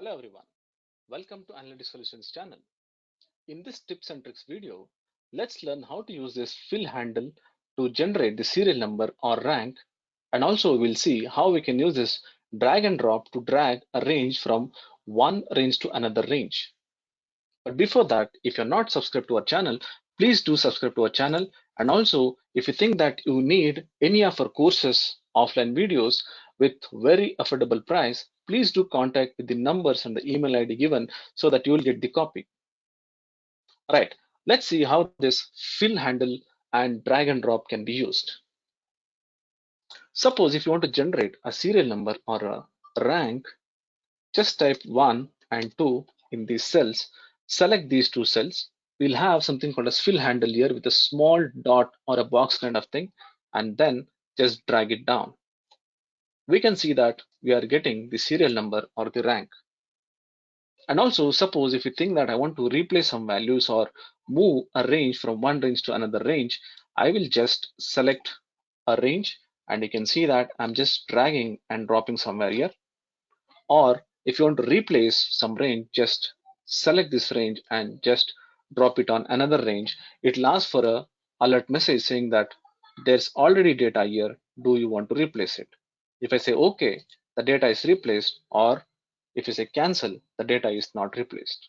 Hello everyone, welcome to Analytic Solutions channel. In this tips and tricks video, let's learn how to use this fill handle to generate the serial number or rank, and also we'll see how we can use this drag and drop to drag a range from one range to another range. But before that, if you're not subscribed to our channel, please do subscribe to our channel. And also, if you think that you need any of our courses, offline videos with very affordable price, please do contact with the numbers and the email ID given so that you will get the copy. Right, let's see how this fill handle and drag and drop can be used. Suppose if you want to generate a serial number or a rank, just type 1 and 2 in these cells, select these two cells. We'll have something called as fill handle here with a small dot or a box kind of thing, and then just drag it down. We can see that we are getting the serial number or the rank. And also, suppose if you think that I want to replace some values or move a range from one range to another range, I will just select a range, and you can see that I'm just dragging and dropping somewhere here. Or if you want to replace some range, just select this range and just drop it on another range. It'll ask for a alert message saying that there's already data here. Do you want to replace it? If I say OK, the data is replaced, or if you say cancel, the data is not replaced.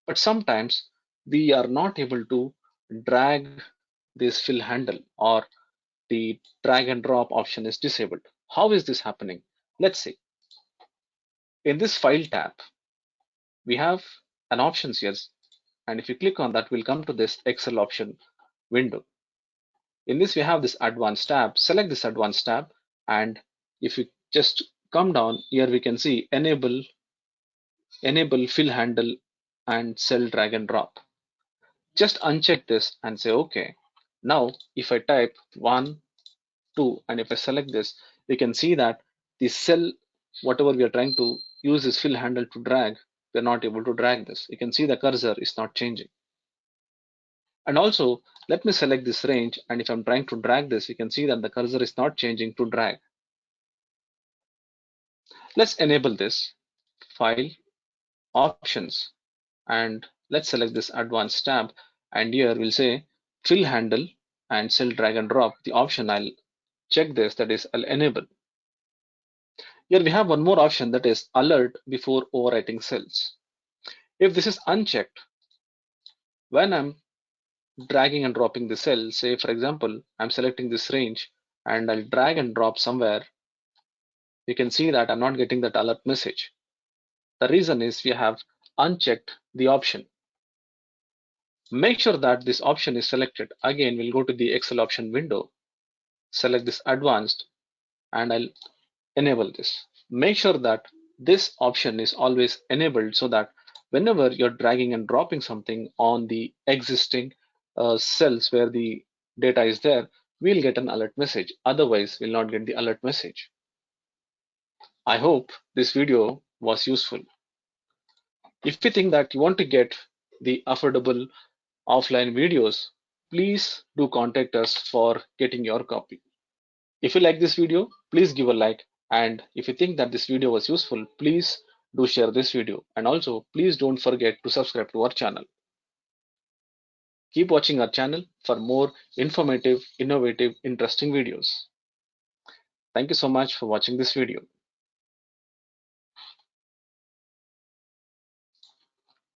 But sometimes we are not able to drag this fill handle, or the drag and drop option is disabled. How is this happening? Let's see. In this file tab, we have an options here, and if you click on that, we'll come to this Excel option window. In this, we have this advanced tab. Select this advanced tab, and if you just come down here, we can see enable fill handle and cell drag and drop. Just uncheck this and say OK. Now if I type 1, 2, and if I select this, we can see that the cell, whatever we are trying to use this fill handle to drag, we're not able to drag this. You can see the cursor is not changing. And also, let me select this range, and if I'm trying to drag this, you can see that the cursor is not changing to drag. Let's enable this file options, and let's select this advanced tab, and here we'll say fill handle and cell drag and drop. The option I'll check this, that is I'll enable. Here we have one more option, that is alert before overwriting cells. If this is unchecked, when I'm dragging and dropping the cell, say for example, I'm selecting this range and I'll drag and drop somewhere, you can see that I'm not getting that alert message. The reason is we have unchecked the option. Make sure that this option is selected. Again, we'll go to the Excel option window, select this advanced, and I'll enable this. Make sure that this option is always enabled so that whenever you're dragging and dropping something on the existing cells where the data is there, we'll get an alert message. Otherwise, we'll not get the alert message. I hope this video was useful. If you think that you want to get the affordable offline videos, please do contact us for getting your copy. If you like this video, please give a like, and if you think that this video was useful, please do share this video, and also please don't forget to subscribe to our channel. Keep watching our channel for more informative, innovative, interesting videos. Thank you so much for watching this video.